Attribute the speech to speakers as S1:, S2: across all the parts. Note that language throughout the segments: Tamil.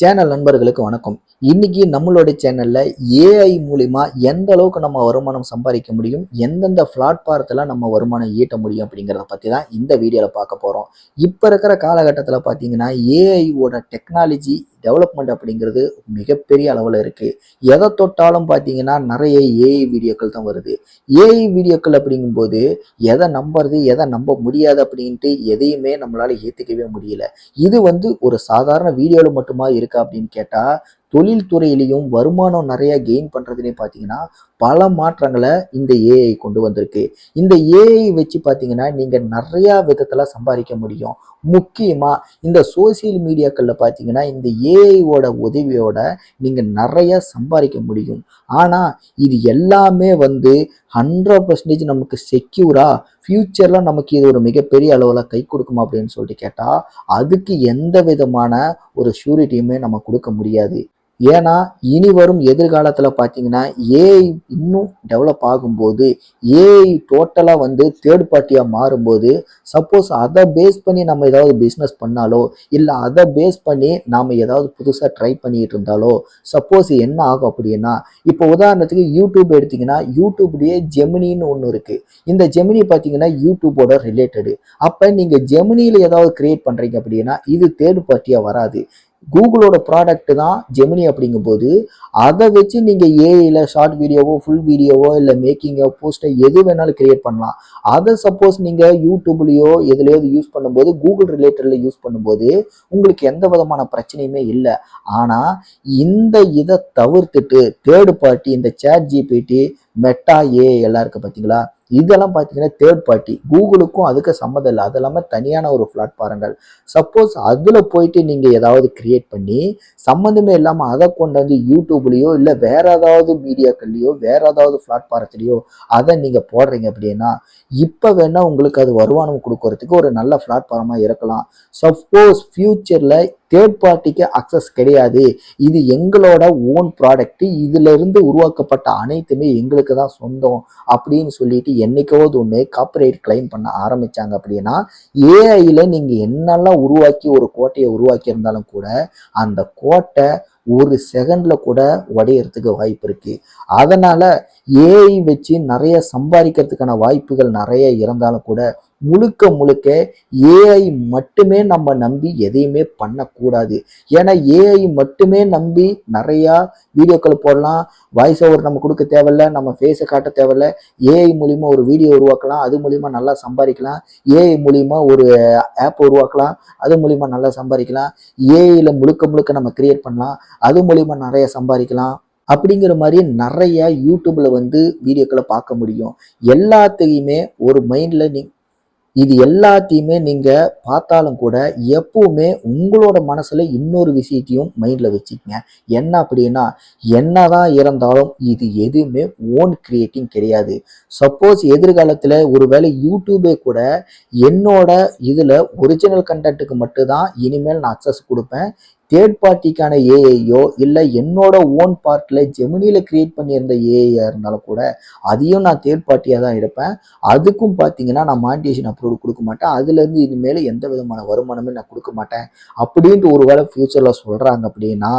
S1: சேனல் நண்பர்களுக்கு வணக்கம். இன்னைக்கு நம்மளுடைய சேனல்ல ஏஐ மூலியமா எந்த அளவுக்கு நம்ம வருமானம் சம்பாதிக்க முடியும், எந்தெந்த பிளாட்பாரத்துல நம்ம வருமானம் ஈட்ட முடியும் அப்படிங்கிறத பத்தி தான் இந்த வீடியோல பார்க்க போறோம். இப்ப இருக்கிற காலகட்டத்தில் பார்த்தீங்கன்னா ஏஐயோட டெக்னாலஜி டெவலப்மெண்ட் அப்படிங்கிறது மிகப்பெரிய அளவில் இருக்கு. எதை தொட்டாலும் பார்த்தீங்கன்னா நிறைய ஏஐ வீடியோக்கள் தான் வருது. ஏஐ வீடியோக்கள் அப்படிங்கும்போது எதை நம்புறது எதை நம்ப முடியாது அப்படின்ட்டு எதையுமே நம்மளால ஏற்றுக்கவே முடியல. இது ஒரு சாதாரண வீடியோவில் மட்டுமா இருக்கா அப்படின்னு கேட்டா, தொழில்துறையிலையும் வருமானம் நிறைய கெயின் பண்றதுலேயும் பார்த்தீங்கன்னா பல மாற்றங்களை இந்த ஏஐ கொண்டு வந்திருக்கு. இந்த ஏஐ வச்சு பார்த்தீங்கன்னா நீங்க நிறைய விதத்துல சம்பாதிக்க முடியும். முக்கியமா இந்த சோசியல் மீடியாக்கள்ல பார்த்தீங்கன்னா இந்த ஏஐயோட உதவியோட நீங்க நிறைய சம்பாதிக்க முடியும். ஆனா இது எல்லாமே 100% நமக்கு செக்யூரா ஃபியூச்சர்ல நமக்கு இது ஒரு மிகப்பெரிய அளவுல கை கொடுக்குமா அப்படின்னு சொல்லிட்டு கேட்டா, அதுக்கு எந்த விதமான ஒரு ஷூரிட்டியுமே நம்ம கொடுக்க முடியாது. ஏன்னா இனி வரும் எதிர்காலத்துல பார்த்தீங்கன்னா ஏஐ இன்னும் டெவலப் ஆகும்போது, ஏஐ டோட்டலா தேர்ட் பார்ட்டியா மாறும்போது, சப்போஸ் அதை பேஸ் பண்ணி நம்ம ஏதாவது பிஸ்னஸ் பண்ணாலோ இல்லை அதை பேஸ் பண்ணி நாம் ஏதாவது புதுசாக ட்ரை பண்ணிட்டு இருந்தாலோ சப்போஸ் என்ன ஆகும் அப்படின்னா, இப்போ உதாரணத்துக்கு யூடியூப் எடுத்தீங்கன்னா யூடியூப்லேயே ஜெமினின்னு ஒன்று இருக்குது. இந்த ஜெமினி பார்த்தீங்கன்னா யூடியூபோட ரிலேட்டடு. அப்போ நீங்கள் ஜெமினியில் ஏதாவது கிரியேட் பண்ணுறீங்க அப்படின்னா இது தேர்ட் பார்ட்டியாக வராது. கூகுளோட ப்ராடக்ட் தான் ஜெமினி அப்படிங்கும்போது அதை வச்சு நீங்கள் ஏஐயில் ஷார்ட் வீடியோவோ ஃபுல் வீடியோவோ இல்லை மேக்கிங்கோ போஸ்ட்டோ எது வேணாலும் கிரியேட் பண்ணலாம். அதை சப்போஸ் நீங்கள் யூடியூப்லேயோ எதுலையாவது யூஸ் பண்ணும்போது கூகுள் ரிலேட்டடில் யூஸ் பண்ணும்போது உங்களுக்கு எந்த விதமான பிரச்சனையுமே இல்லை. ஆனால் இதை தவிர்த்துட்டு தேர்ட் பார்ட்டி இந்த சேட் ஜிபிடி மெட்டா ஏஐ எல்லாம் இருக்குது பார்த்தீங்களா, இதெல்லாம் பார்த்தீங்கன்னா தேர்ட் பார்ட்டி. கூகுளுக்கும் அதுக்கு சம்மந்தம் இல்லை. அது எல்லாமே தனியான ஒரு பிளாட்ஃபாரங்கள். சப்போஸ் அதில் போயிட்டு நீங்கள் ஏதாவது கிரியேட் பண்ணி சம்மந்தமே இல்லாமல் அதை கொண்டு யூடியூப்லேயோ இல்லை வேற ஏதாவது மீடியாக்கள்லையோ வேற ஏதாவது பிளாட்ஃபாரத்துலையோ அதை நீங்கள் போடுறீங்க அப்படின்னா இப்போ வேணா உங்களுக்கு அது வருமானம் கொடுக்கறதுக்கு ஒரு நல்ல பிளாட்ஃபார்மாக இருக்கலாம். சப்போஸ் ஃபியூச்சரில் தேர்ட் பார்ட்டிக்கு அக்சஸ் கிடையாது, இது எங்களோட ஓன் ப்ராடக்ட், இதுல இருந்து உருவாக்கப்பட்ட அனைத்துமே எங்களுக்கு தான் சொந்தம் அப்படின்னு சொல்லிட்டு என்னைக்காவது ஒன்று காப்பிரைட் கிளைம் பண்ண ஆரம்பிச்சாங்க அப்படின்னா ஏஐல நீங்க என்னெல்லாம் உருவாக்கி ஒரு கோட்டையை உருவாக்கி இருந்தாலும் கூட அந்த கோட்டை ஒரு செகண்ட்ல கூட உடையறதுக்கு வாய்ப்பு இருக்கு. அதனால ஏஐ வச்சு நிறைய சம்பாதிக்கிறதுக்கான வாய்ப்புகள் நிறைய இருந்தாலும் கூட முழுக்க முழுக்க ஏஐ மட்டுமே நம்ம நம்பி எதையுமே பண்ணக்கூடாது. ஏன்னா ஏஐ மட்டுமே நம்பி நிறையா வீடியோக்கள் போடலாம், வாய்ஸ் ஓவர் நம்ம கொடுக்க தேவையில்ல, நம்ம ஃபேஸை காட்ட தேவையில்ல, ஏஐ மூலிமா ஒரு வீடியோ உருவாக்கலாம், அது மூலிமா நல்லா சம்பாதிக்கலாம், ஏஐ மூலிமா ஒரு ஆப் உருவாக்கலாம், அது மூலிமா நல்லா சம்பாதிக்கலாம், ஏஐயில் முழுக்க முழுக்க நம்ம கிரியேட் பண்ணலாம், அது மூலிமா நிறைய சம்பாதிக்கலாம் அப்படிங்கிற மாதிரி நிறைய யூடியூப்ல வீடியோக்களை பார்க்க முடியும். எல்லாத்தையுமே ஒரு மைண்ட்ல இது எல்லாத்தையுமே நீங்க பார்த்தாலும் கூட எப்பவுமே உங்களோட மனசுல இன்னொரு விஷயத்தையும் மைண்ட்ல வச்சுக்கங்க. என்ன அப்படின்னா, என்னதான் இருந்தாலும் இது எதுவுமே ஓன் கிரியேட்டிங் கிடையாது. சப்போஸ் எதிர்காலத்துல ஒருவேளை யூடியூபே கூட என்னோட இதுல ஒரிஜினல் கண்டென்ட்டுக்கு மட்டும்தான் இனிமேல் நான் அக்சஸ் கொடுப்பேன், தேர்ட் பார்ட்டிக்கான ஏஐயோ இல்லை என்னோட ஓன் பார்ட்டில் ஜெமினியில் கிரியேட் பண்ணியிருந்த ஏஐயா இருந்தாலும் கூட அதையும் நான் தேர்ட் பார்ட்டியாக தான் எடுப்பேன். அதுக்கும் பார்த்தீங்கன்னா நான் மானிட்டேஷன் அப்ரூவல் கொடுக்க மாட்டேன், அதுலேருந்து இனிமேல் எந்த விதமான வருமானமே நான் கொடுக்க மாட்டேன் அப்படின்ட்டு ஒரு வேளை ஃப்யூச்சரில் சொல்கிறாங்க அப்படின்னா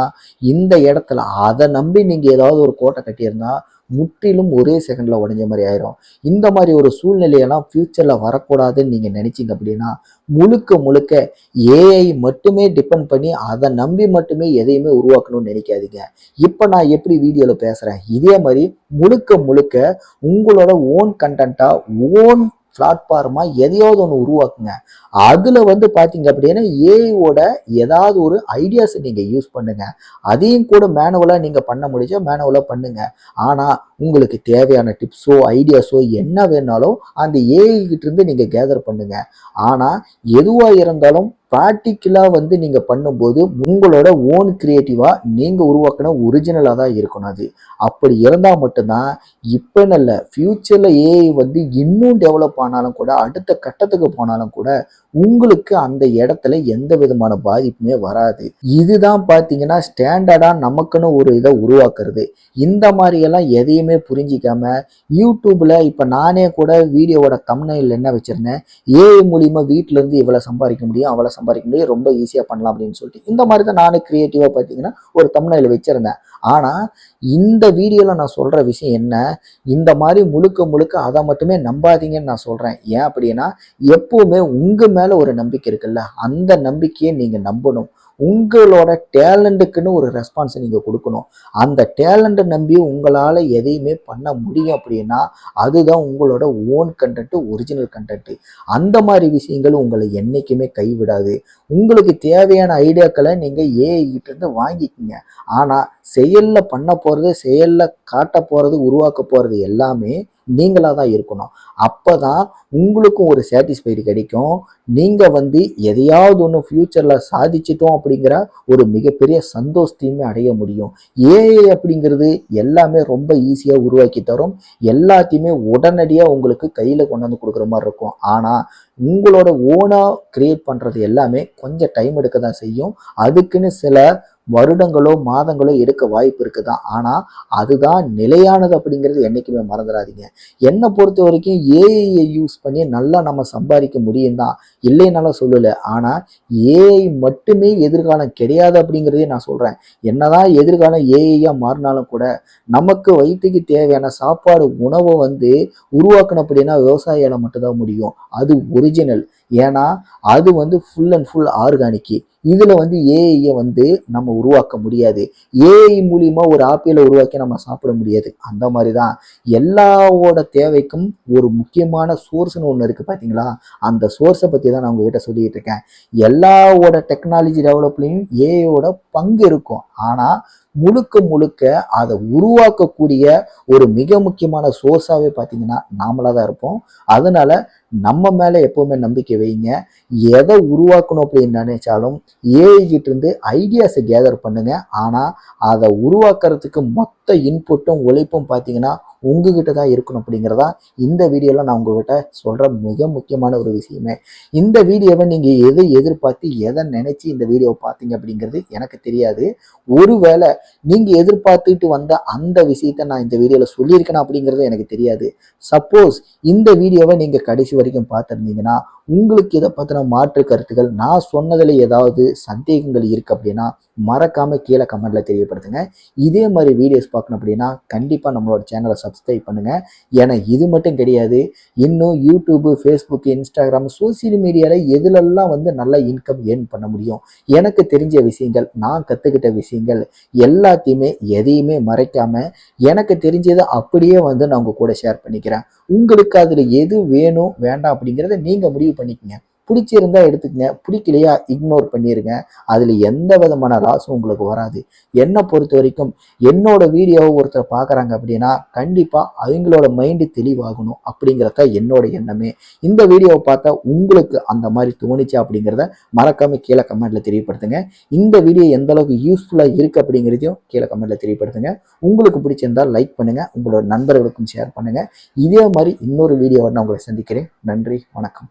S1: இந்த இடத்துல அதை நம்பி நீங்கள் ஏதாவது ஒரு கோட்டை கட்டியிருந்தா முற்றிலும் ஒரே செகண்ட்ல உடஞ்ச மாதிரி ஆயிரும். இந்த மாதிரி ஒரு சூழ்நிலையெல்லாம் ஃபியூச்சர்ல வரக்கூடாதுன்னு நீங்க நினைச்சீங்க அப்படின்னா முழுக்க முழுக்க ஏஐ மட்டுமே டிபெண்ட் பண்ணி அதை நம்பி மட்டுமே எதையுமே உருவாக்கணும்னு நினைக்காதீங்க. இப்ப நான் எப்படி வீடியோல பேசுறேன் இதே மாதிரி முழுக்க முழுக்க உங்களோட ஓன் கண்டென்ட்டா ஓன் பிளாட்ஃபார்மா எதையாவது ஒன்று உருவாக்குங்க. அதுல பாத்தீங்க அப்படின்னா ஏஐயோட ஏதாவது ஒரு ஐடியாஸ் நீங்க யூஸ் பண்ணுங்க. அதையும் கூட மேனுவலா நீங்க பண்ண முடிஞ்சா மேனுவலா பண்ணுங்க. ஆனா உங்களுக்கு தேவையான டிப்ஸோ ஐடியாஸோ என்ன வேணாலும் அந்த ஏஐ கிட்ட இருந்து நீங்க கேதர் பண்ணுங்க. ஆனா எதுவா இருந்தாலும் ப்ராக்டிக்கலா நீங்க பண்ணும்போது உங்களோட ஓன் கிரியேட்டிவா நீங்க உருவாக்கின ஒரிஜினலா தான் இருக்கணும். அது அப்படி இருந்தா மட்டும்தான் இப்ப நல்ல ஃபியூச்சர்ல ஏஐ இன்னும் டெவலப் ஆனாலும் கூட அடுத்த கட்டத்துக்கு போனாலும் கூட உங்களுக்கு அந்த இடத்துல எந்த விதமான பாதிப்புமே வராது. இதுதான் பாத்தீங்கன்னா ஸ்டாண்டர்டா நமக்குன்னு ஒரு இதை உருவாக்குறது. இந்த மாதிரி எல்லாம் எதையுமே எதையுமே புரிஞ்சிக்காம யூடியூப்ல இப்போ நானே கூட வீடியோவோட தம்ப்நெயில் என்ன வச்சிருந்தேன், ஏஐ மூலியமா வீட்டில இருந்து இவ்வளோ சம்பாதிக்க முடியும், அவ்வளோ சம்பாதிக்க முடியும், ரொம்ப ஈஸியாக பண்ணலாம் அப்படின்னு சொல்லிட்டு இந்த மாதிரி தான் நானே கிரியேட்டிவாக பார்த்தீங்கன்னா ஒரு தம்ப்நெயில் வச்சிருந்தேன். ஆனால் இந்த வீடியோவில் நான் சொல்கிற விஷயம் என்ன, இந்த மாதிரி முழுக்க முழுக்க அதை மட்டுமே நம்பாதீங்கன்னு நான் சொல்கிறேன். ஏன் அப்படின்னா, எப்பவுமே உங்கள் மேலே ஒரு நம்பிக்கை இருக்குல்ல, அந்த நம்பிக்கையை நீங்கள் நம்பணும். உங்களோட டேலண்ட்டுக்குன்னு ஒரு ரெஸ்பான்ஸை நீங்கள் கொடுக்கணும். அந்த டேலண்ட்டை நம்பி உங்களால் எதையுமே பண்ண முடியும் அப்படின்னா அதுதான் உங்களோட ஓன் கண்டென்ட், ஒரிஜினல் கண்டென்ட். அந்த மாதிரி விஷயங்கள் உங்களை என்றைக்குமே கைவிடாது. உங்களுக்கு தேவையான ஐடியாக்களை நீங்கள் ஏஐ கிட்டேருந்து வாங்கிக்கிங்க. ஆனால் செயலில் பண்ண போகிறது, செயலில் காட்ட போகிறது, உருவாக்க போகிறது எல்லாமே நீங்களாக தான் இருக்கணும். அப்போ தான் உங்களுக்கும் ஒரு சாட்டிஸ்ஃபைடு கிடைக்கும். நீங்கள் எதையாவது ஒன்று ஃப்யூச்சரில் சாதிச்சிட்டோம் அப்படிங்கிற ஒரு மிகப்பெரிய சந்தோஷத்தையுமே அடைய முடியும். ஏஐ அப்படிங்கிறது எல்லாமே ரொம்ப ஈஸியாக உருவாக்கி தரும். எல்லாத்தையுமே உடனடியாக உங்களுக்கு கையில் கொண்டு வந்து கொடுக்குற மாதிரி இருக்கும். ஆனால் உங்களோட ஓனாக கிரியேட் பண்ணுறது எல்லாமே கொஞ்சம் டைம் எடுக்க தான் செய்யும். அதுக்குன்னு சில வருடங்களோ மாதங்களோ எடுக்க வாய்ப்பு இருக்குதான். ஆனால் அதுதான் நிலையானது அப்படிங்கிறது என்றைக்குமே மறந்துடாதீங்க. என்னை பொறுத்த வரைக்கும் ஏஐயை யூஸ் பண்ணி நல்லா நம்ம சம்பாதிக்க முடியும் தான், இல்லைன்னாலும் சொல்லலை. ஆனால் ஏஐ மட்டுமே எதிர்காலம் கிடையாது அப்படிங்கிறதே நான் சொல்கிறேன். என்னதான் எதிர்காலம் ஏஐயாக மாறினாலும் கூட நமக்கு வயிற்றுக்கு தேவையான சாப்பாடு உணவை உருவாக்கணும் அப்படின்னா விவசாயியால் மட்டும்தான் முடியும். அது ஒரிஜினல். ஏன்னா அது ஃபுல் அண்ட் ஃபுல் ஆர்கானிக்கு. இதில் ஏஐயை நம்ம உருவாக்க முடியாது. ஏஐ மூலியமா ஒரு ஆப்பிளை உருவாக்கி நம்ம சாப்பிட முடியாது. அந்த மாதிரி தான் எல்லாவோட தேவைக்கும் ஒரு முக்கியமான சோர்ஸ்னு ஒன்று இருக்குது பார்த்தீங்களா, அந்த சோர்ஸை பற்றி தான் நான் உங்ககிட்ட சொல்லிட்டு இருக்கேன். எல்லாவோட டெக்னாலஜி டெவலப்லையும் ஏஐயோட பங்கு இருக்கும். ஆனால் முழுக்க முழுக்க அதை உருவாக்கக்கூடிய ஒரு மிக முக்கியமான சோர்ஸாகவே பார்த்தீங்கன்னா நாமளாக தான் இருப்போம். அதனால நம்ம மேலே எப்போவுமே நம்பிக்கை வைங்க. எதை உருவாக்கணும் அப்படின்னு நினைச்சாலும் ஏஐ கிட்ட இருந்து ஐடியாஸை கேதர் பண்ணுங்க. ஆனால் அதை உருவாக்குறதுக்கு மொத்த இன்புட்டும் உழைப்பும் பார்த்தீங்கன்னா உங்ககிட்ட தான் இருக்கணும் அப்படிங்கிறதா இந்த வீடியோவில் நான் உங்ககிட்ட சொல்கிற மிக முக்கியமான ஒரு விஷயமே. இந்த வீடியோவை நீங்கள் எதை எதிர்பார்த்து எதை நினச்சி இந்த வீடியோவை பார்த்தீங்க அப்படிங்கிறது எனக்கு தெரியாது. ஒருவேளை நீங்கள் எதிர்பார்த்துட்டு வந்த அந்த விஷயத்தை நான் இந்த வீடியோவில் சொல்லியிருக்கேன் அப்படிங்கிறது எனக்கு தெரியாது. சப்போஸ் இந்த வீடியோவை நீங்கள் கடைசி வரைக்கும் பார்த்துருந்தீங்கன்னா உங்களுக்கு இதை பற்றின மாற்று கருத்துக்கள், நான் சொன்னதில் ஏதாவது சந்தேகங்கள் இருக்குது அப்படின்னா மறக்காமல் கீழே கமெண்ட்டில் தெரியப்படுத்துங்க. இதே மாதிரி வீடியோஸ் பார்க்கணும் அப்படின்னா கண்டிப்பாக நம்மளோட சேனலை சப்ஸ்கிரைப் பண்ணுங்கள். ஏன்னா இது மட்டும் கிடையாது, இன்னும் யூடியூப்பு, ஃபேஸ்புக், இன்ஸ்டாகிராம், சோசியல் மீடியாவில் எதுலெல்லாம் நல்ல இன்கம் ஏர்ன் பண்ண முடியும், எனக்கு தெரிஞ்ச விஷயங்கள், நான் கற்றுக்கிட்ட விஷயங்கள் எல்லாத்தையுமே எதையுமே மறைக்காமல் எனக்கு தெரிஞ்சதை அப்படியே நான் உங்கள் கூட ஷேர் பண்ணிக்கிறேன். உங்களுக்கு அதில் எது வேணும் வேண்டாம் அப்படிங்கிறத நீங்கள் முடிவு பண்ணிக்கங்க. பிடிச்சிருந்தா எடுத்துக்கங்க, பிடிக்கலையா இக்னோர் பண்ணிடுங்க. அதில் எந்த விதமான லாஸும் உங்களுக்கு வராது. என்னை பொறுத்த வரைக்கும் என்னோட வீடியோவை ஒருத்தர் பார்க்குறாங்க அப்படின்னா கண்டிப்பாக அவங்களோட மைண்டு தெளிவாகணும் அப்படிங்கிறத என்னோட எண்ணமே. இந்த வீடியோவை பார்த்தா உங்களுக்கு அந்த மாதிரி தோணுச்சு அப்படிங்கிறத மறக்காமல் கீழே கமெண்ட்டில் தெரியப்படுத்துங்க. இந்த வீடியோ எந்த அளவுக்கு யூஸ்ஃபுல்லாக இருக்குது அப்படிங்கிறதையும் கீழே கமெண்ட்டில் தெரியப்படுத்துங்க. உங்களுக்கு பிடிச்சிருந்தால் லைக் பண்ணுங்கள், உங்களோட நண்பர்களுக்கும் ஷேர் பண்ணுங்கள். இதே மாதிரி இன்னொரு வீடியோவை நான் உங்களை சந்திக்கிறேன். நன்றி, வணக்கம்.